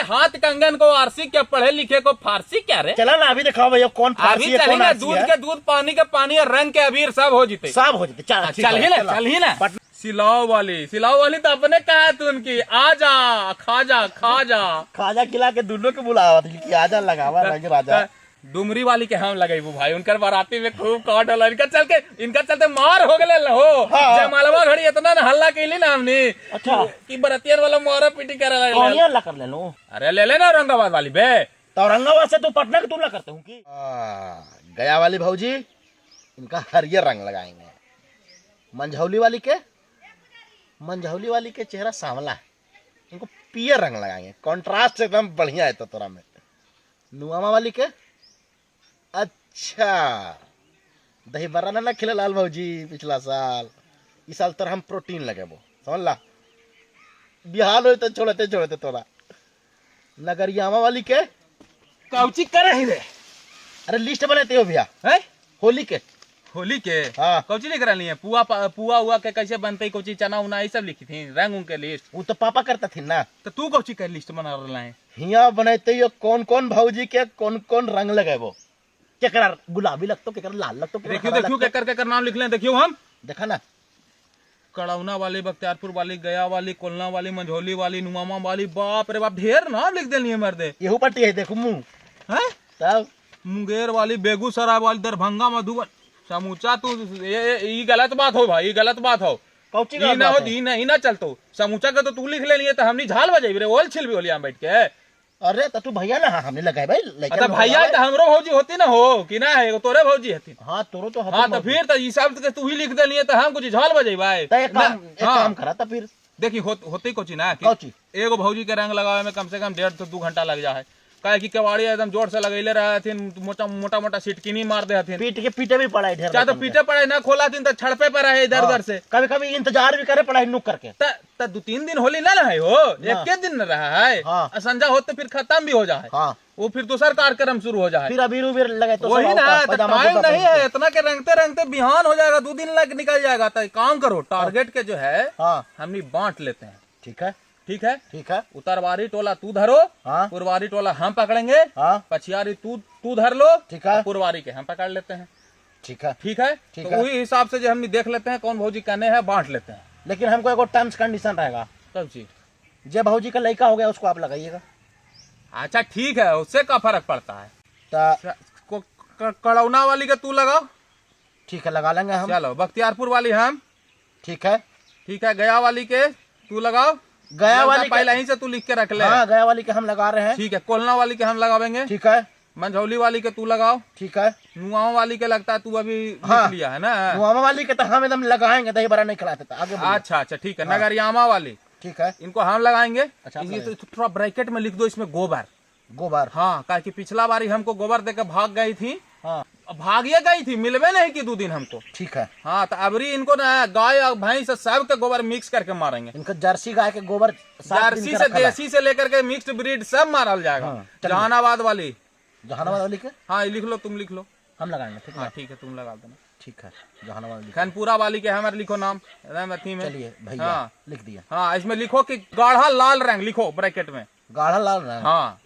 हाथ कंगन को आरसी क्या, पढ़े लिखे को फारसी क्या रे? चला ना अभी दिखाओ भैया कौन फारसी है कौन आरसी दूध है। के दूध, पानी के पानी और रंग के अबीर सब हो जीते, सब हो जाते। चल ही ना। सिलाओ वाली तो अपने कहा तू उनकी, आजा खाजा खिला के दोनों के बुलावा कि आजा लगावा रंग राजा। डुमरी वाली के हम लगाई वो भाई, उनकर बाराती में खूब काट होला, इनका चलते मार हो गए हो। हाँ। जयमालवा घड़ी इतना न हल्ला कैली ना हमने, अच्छा कि बरतियन वाला मारा पीटी करे लगे। कौन अल्लाह कर ले लो। अरे ले लेना औरंगाबाद वाली बे, तो औरंगाबाद से तू पटना के तुलना करते हूँ की। गया वाली भौजी इनका हरियर रंग लगाएंगे। मंझौली वाली के चेहरा सांवला है, इनको पीयर रंग लगाएंगे, कॉन्ट्रास्ट एकदम बढ़िया है तो तोरा में। नुआमा वाली के अच्छा दही बर्रा ना खिले लाल भौजी पिछला साल, इस साल तोरा हम प्रोटीन लगे वो समझ ला। बिहार हो तो छोड़ते तोरा। नगरियामा वाली के कौची करे ही रे? अरे लिस्ट बनाते हो भैया है होली के। हाँ कौची लिख रही है? पुआ हुआ के कैसे बनते, कौची चना उना ये सब लिखी थी, रंग उंग के लिस्ट। वो तो पापा करता थी ना, तो तू कौची के लिस्ट बना रहा है? हिया बनाते हो कौन कौन भौजी के कौन कौन रंग लगे वो, केकरा गुलाबी लगतो केकरा लाल लगतो। देखियो केकर नाम लिख ले, देखियो हम देखा ना। कड़ौना वाली, बख्तियारपुर वाली, गया वाली, कोलना वाली, मंझौली वाली, नुमामा वाली, बाप रे बाप ढेर नाम लिख देनी है मर्दे। येहू पट्टी है देखो मुंह है तब। मुंगेर वाली, बेगूसराय वाली, दरभंगा, मधुबन, समूचा तू ये गलत बात हो भाई, ये गलत बात हो। कौची ई ना हो ई ना चलतो, समूचा के तो तू लिख ले लिए तो हमनी झाल बजेबी रे, ओल छिलबी ओलिया बैठ के। अरे तो तू भैया ना हमने लगाए भाई। अच्छा भैया तो हमरो भौजी होती ना हो कि ना है, तोरे भौजी होती। हाँ तोरो तो हाँ तो फिर तो ये सब तो तू ही लिख दे लिए तो हम कुछ झाल बजे भाई। एक काम करा था फिर देखी होती कोची ना कौची एगो भौजी के रंग लगावे में कम से कम 1.5 से 2 घंटा लग जाए, काहे कि केवाड़ी एकदम जोर से लगैले रहे, मोटा सिटकिनी मार दे हथिन, पीटे भी पड़ा है, चाहे तो पीटे पड़े ना खोला दिन तो छड़पे पर रहे इधर उधर से, कभी कभी इंतजार भी करे पड़ा है नुक करके। 2-3 दिन होली ना रहे हो, एक दिन न रहा है। हाँ। संजा होते फिर खत्म भी हो जाए। हाँ। वो फिर दूसरा कार्यक्रम शुरू हो जाए, फिर अबीर लगे तो वही ना। टाइम नहीं है इतना के रंगते बिहान हो जाएगा, 2 दिन लग निकल जाएगा। तो काम करो, टारगेट के जो है हमनी बांट लेते हैं। ठीक है। उत्तरवारी टोला तू धरो, पूर्वारी टोला हम पकड़ेंगे, पछियारी तू धर लो, ठीक है, पूर्वारी के हम पकड़ लेते हैं। ठीक है। तो वही हिसाब से जो हम देख लेते हैं कौन भौजी कहने हैं, बांट लेते हैं। लेकिन हमको एक टर्म्स कंडीशन रहेगा। सब चीज जब भौजी का लड़का हो गया उसको आप लगाइएगा। अच्छा ठीक है, उससे क्या फर्क पड़ता है? कड़ौना वाली का तू लगाओ। ठीक है, लगा लेंगे हम। चलो बख्तियारपुर वाली हम। ठीक है। गया वाली के तू लगाओ। गया वाली पहले ही से तू लिख के रख ले। हाँ, गया वाली के हम लगा रहे हैं। ठीक है। कोलना वाली के हम लगावेंगे। ठीक है। मंझौली वाली के तू लगाओ। ठीक है। नुआमा वाली के लगता है तू अभी लिख लिया है ना? नुआमा वाली के तो हम एकदम लगाएंगे, दही बड़ा नहीं खिलाते आगे। अच्छा ठीक है। नगरियामा वाली, ठीक है, इनको हम लगाएंगे। अच्छा, तो थोड़ा ब्रैकेट में लिख दो इसमें गोबर। हाँ, कहा कि पिछला बारी हमको गोबर देकर भाग गई थी। हाँ, भागिए गई थी, मिलवे नहीं की 2 दिन हमको। ठीक है। हाँ, तो अबरी इनको ना गाय और भैंस सब के गोबर मिक्स करके मारेंगे। इनको जर्सी गाय के गोबर, जर्सी से देसी से लेकर के मिक्स्ड ब्रीड सब मारल जाएगा। जहानाबाद वाली के हाँ लिख लो, तुम लिख लो, हम लगाएंगे। हाँ ठीक है, तुम लगा देना। ठीक है। जहानाबाद खानपुरा वाली के हमारे लिखो नाम अथी में। चलिए भैया, हाँ लिख दिया। हाँ, इसमें लिखो कि गाढ़ा लाल रंग लिखो ब्रैकेट में, गाढ़ा लाल रंग। हाँ,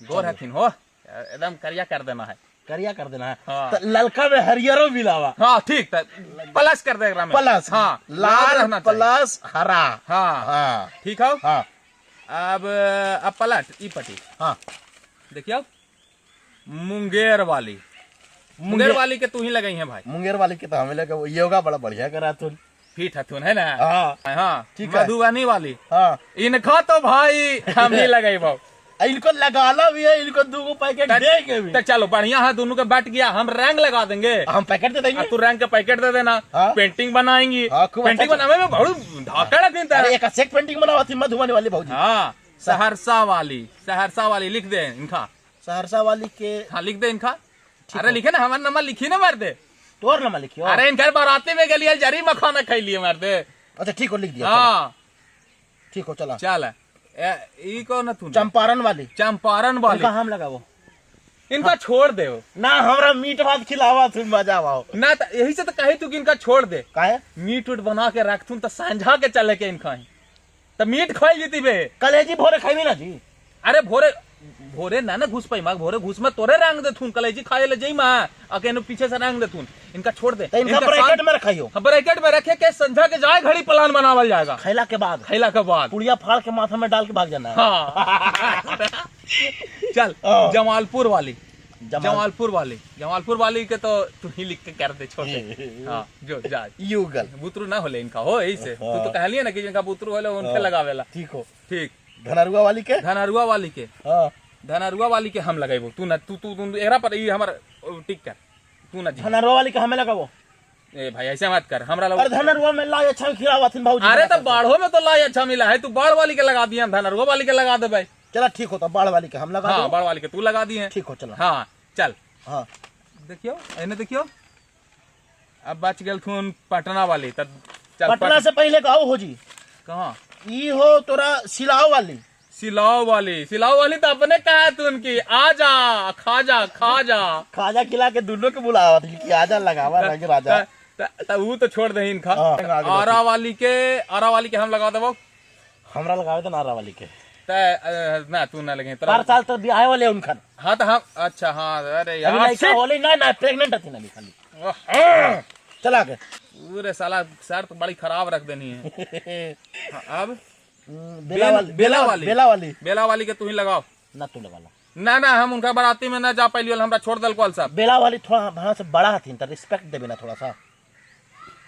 गोर हथिन हो एकदम करिया कर देना है। हाँ। तो ललका में हरियरो मिलावा। हाँ ठीक है, प्लस कर देगा प्लस। हाँ, लाल प्लस हरा। हाँ ठीक है। हाँ, अब पलट ई पटी। हाँ देखिए, मुंगेर वाली के तू ही लगाई है भाई। मुंगेर वाली के तो हमें लगा योगा बड़ा बढ़िया करा तुम, फिट हथुन है ना। हाँ ठीक है। मधुबनी वाली, हाँ, इनका तो भाई हम ही लगाई भाव। इनको लगाना भी है, इनको 2 पैकेट देंगे भी। तो चलो बढ़िया है, दोनों के बैठ गया। हम रंग लगा देंगे, हम पैकेट दे देंगे, तू रंग के पैकेट दे देना। पेंटिंग बनाएंगी। पेंटिंग बनाने में बहुत धाकड़ दिन था। एक सेक पेंटिंग बनावा थी मधुबनी वाली भौजी। हाँ, सहरसा वाली लिख दे इनका। सहरसा वाली के हाँ लिख दे इनका। अरे लिखे ना, हमारा नंबर लिखी ना मार दे। तोर नंबर लिखियो। अरे इनका बाराती में गलिए जरी मखाना खाई लिए मार दे। अच्छा ठीक हो, लिख दिया। हाँ ठीक हो, चला चल। चंपारण वाली हम लगाओ। इनका छोड़ दे ना, हमारा मीट भात खिलावा तुम मजा आओ ना। तो यही से तो कही तू कि इनका छोड़ दे। काहे? मीट उट बना के रख तुम तो सांझा के चले के इनका ही तो मीट खाई जीती बे। कलेजी भोरे खाई ना जी। अरे भोरे भोरे ना घुस पाई माँ भोरे घुस में तोरे रंग दे थून कलेजी खाए ले जाई माँ अकेले पीछे से रंग दे थून इनका छोड़ दे इनका ब्रैकेट में रखाइयो ब्रैकेट में रखे के संध्या के जाए घड़ी प्लान बनावल जाएगा खैला के बाद पुड़िया फाड़ के माथा में डाल के भाग जाना है। हाँ चल जमालपुर वाली के तो तू ही लिख के कर दे छोटे हाँ जो जा युगल बुतरू ना होले इनका हो ऐसे तू तो कहलिए ना कि जिनका बुतरू होले उनके लगावेला ठीक हो ठीक धनरुआ वाली के धनरुआ वाली के हम लगाइबो तू ना तू एरा पर ई हमर टिक कर तू ना धनरुआ वाली के हमें लगाबो ए भाई ऐसे मत कर हमरा अरे धनरुआ में लाई अच्छा खिलावा थी भाऊजी अरे तो बाढ़ो में तो लाई अच्छा मिला है तू बाढ़ वाली के लगा दिया धनरुआ वाली के लगा दे भाई चला ठीक हो तो बाढ़ वाली के हम लगा हाँ बाढ़ वाली के तू लगा दिए ठीक हो चलो हाँ चल हाँ देखियो एने देखियो अब बच गेल थून पटना वाली तब पटना से पहले कहो हो जी कहाँ ई हो तोरा सिलाओ वाली तो अपने कहा है तू उनकी आजा खाजा खिला के दोनों के बुलावा थी कि आजा लगावा रंग राजा तब वो तो छोड़ दे इनका आरा वाली के हम लगा देबो हमरा लगावे तो नारा वाली के ना तू ना लगे हर साल तो ब्याह वाले उनका हाँ तो हम अच्छा हाँ अरे यार ना प्रेग्नेंट थी ना खाली चला के पूरे साला सर तो बड़ी खराब रख देनी है अब बेला वाली के तू ही लगाओ ना तू लगा ला ना हम उनका बाराती में ना जा पाइली हमरा छोड़ दल कॉल साहब बेला वाली थोड़ा वहां से बड़ा थी तो रिस्पेक्ट देबे ना थोड़ा सा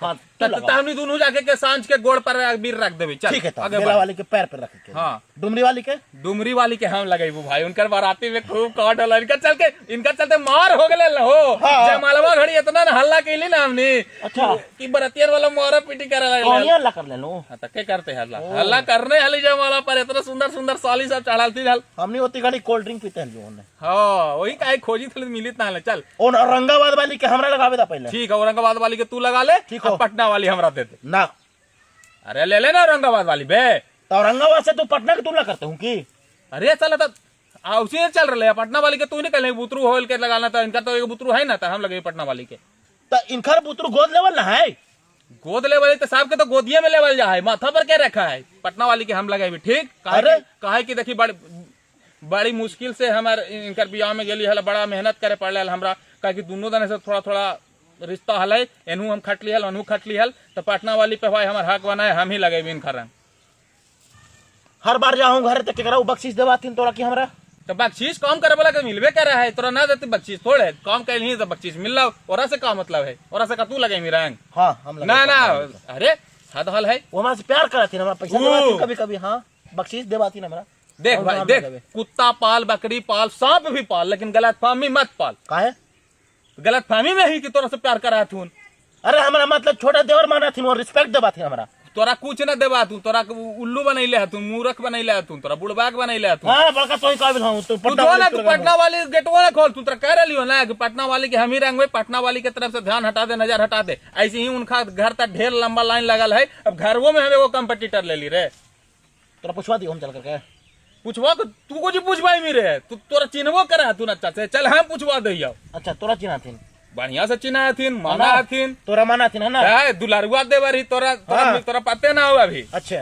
हाँ हमनी दोनों जाके के सांझ के गोड़ पर बीर रख देबे चल ठीक है तो बेला वाली के पैर पे रख के हाँ डुमरी वाली के हम लगाइबू भाई उनकर बाराती में खूब काट होला इनका चलते मार हो गेले हो जयमालवा घड़ी इतना ना हल्ला कैली ना हमनी अच्छा कि बरतियन वाला मारा पीटी करे कौनिया हल्ला कर ले लो त के करते हल्ला करने हली जयमाला पर इतना सुंदर साली सब चढ़ालती हल हमनी ओती घड़ी कोल्ड ड्रिंक पीते हैं लोगों ने हां वही काहे खोजी थली मिलित ना चल और औरंगाबाद वाली के हमरा लगावे दा पहले ठीक है औरंगाबाद वाली के तू लगा ले ठीक है पटना वाली हमरा दे दे ना अरे ले लेना औरंगाबाद वाली बे तो औरंगाबाद से तू पटना के तुलना करते हूँ की अरे चल उसी चल रहे है पटना वाली के तू नहीं कह बुतरू होल के लगाना था इनका तो एक बुतरू है ना था हम लगे पटना वाली के तो इनका बुतरू गोद लेवल ना है गोद लेवल तो साहब के तो गोदिये में लेवल जा है माथा पर क्या रखा है पटना वाली के हम लगाए ठीक काहे की देखी बड़ी मुश्किल से हमारे इनकर बियाह में गेली हल बड़ा मेहनत करे पड़े हमरा काहे कि दोनों दने से थोड़ा रिश्ता हल एनू हम खटली हल अनू खटली हल तो पटना वाली पे भाई हमार हक बनाए हम ही लगे इनका रंग हर बार जाऊं घर तक केकरा बख्शीश देवाथिन तोरा की हमरा तो बख्शीश काम करे वाला के मिलबे कर रहा है तोरा ना देते बख्शीश थोड़े काम कर नहीं तो बख्शीश मिल रहा ओरा से का मतलब है ओरा से का तू लगे मेरा रंग हां हम ना अरे हद हल है वो हमरा से प्यार करथिन हमरा पैसा देवाथिन कभी हां बख्शीश देवाथिन हमरा देख भाई देख कुत्ता पाल बकरी पाल सांप भी पाल लेकिन गलतफहमी मत पाल काहे गलतफहमी में ही कि तोरा से प्यार करा थून अरे हमरा मतलब छोटा देवर माना थी और रिस्पेक्ट देबा थी हमरा तोरा कुछ न देबा तू तोरा उल्लू बनैले है तू मूर्ख बनैले है तू तोरा बुड़बाक बनैले है तू हां बड़का तोई काबिल हूं तू पटना वाली गेटवा ना खोल तू तोरा कह रही ना कि पटना वाली के हम ही रंग में पटना वाली के तरफ से ध्यान हटा दे नजर हटा दे ऐसे ही उनका घर तक ढेर लंबा लाइन लगल है अब घरवो में हमें वो कंपटीटर ले ली रे तोरा पूछवा दी हम चल करके पूछवा तू को जी पूछवाई मेरे तू तोरा चिन्हबो करा तू ना चाचा चल हम पूछवा दइयो अच्छा तोरा चिन्हा थी बढ़िया से चिन्हा हथिन माना हथिन तोरा माना थी ना दुलारुआ देवरी तोरा पते ना हुआ अभी अच्छे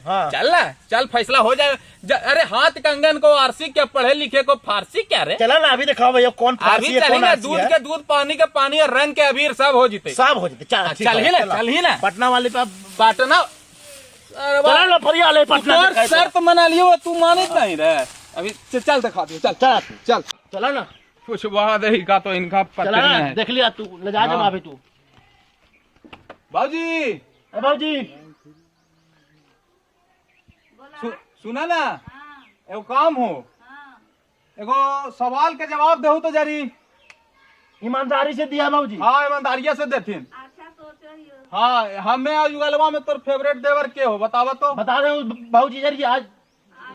हाँ। चल फैसला हो जाए अरे हाथ कंगन को आरसी क्या पढ़े लिखे को फारसी क्या रे चला ना अभी दिखाओ भैया कौन फारसी है कौन आरसी दूध के दूध पानी के पानी और रंग के अबीर सब हो जीते चल ही ना पटना वाले पे पटना शर्त मना लियो तू मानित नहीं रे अभी चल दिखा दियो चल चला ना कुछ वहां दही का तो इनका पता नहीं है देख लिया तू ले जा जब अभी तू बाबूजी सुना ना एगो काम हो एगो सवाल के जवाब देहू तो जरी ईमानदारी से दिया बाबूजी हाँ ईमानदारिया से देथिन हाँ हमें आज युगलवा में तोर फेवरेट देवर के हो बतावा तो बता दे बाबूजी जरी आज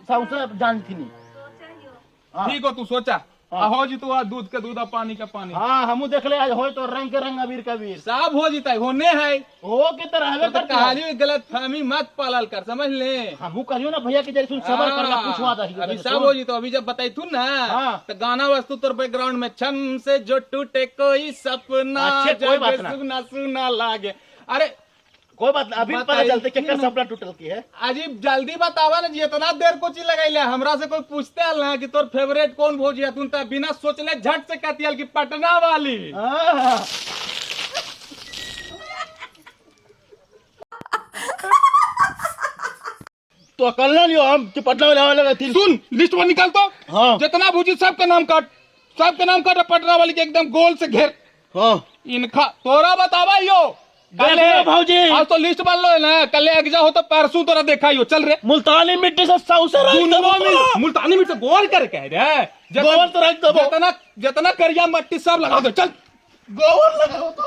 सबसे जानती नहीं ठीक हो तू सोचा हो जी तू दूध के दूध पानी का पानी हाँ हम देख ले आज हो तो रंग के रंग अबीर का अबीर सब हो जीता होने है हो के तरह तो कहानी गलत फहमी मत पालल कर समझ ले हम कहियो ना भैया के जैसे सबर करना पूछवा दा अभी सब हो जी तो अभी जब बताई तू ना तो गाना वस्तु तोर बैकग्राउंड में छन से जो टूटे कोई सपना कोई बात ना सुना सुना लागे अरे कोई बात नहीं, अभी पता चलते क्या सपना टूटल की है। अजीब जल्दी बतावा ना जी, इतना देर को ची लगाइले हमरा से कोई पूछते हल ना कि तोर फेवरेट कौन भोजी है, तुम तो बिना सोचले झट से कहती हल कि पटना वाली। तो कल ना लियो हम कि पटना वाले आने लगे थी। सुन लिस्ट में निकाल तो, हाँ जितना भोजी सबके नाम काट, सबके नाम काट, पटना वाली के एकदम गोल से घेर। हाँ इनका तोरा बतावा यो भाजी, आज तो लिस्ट बन लो है ना, कल एग्जा हो तो परसों तोरा देखा ही हो। चल रे मुल्तानी मिट्टी से मुल्तानी मिट्टी से गोल कर कह रहे गोबर तो रख दो, जितना करिया मट्टी सब लगा दो। चल गोबर लगाओ तो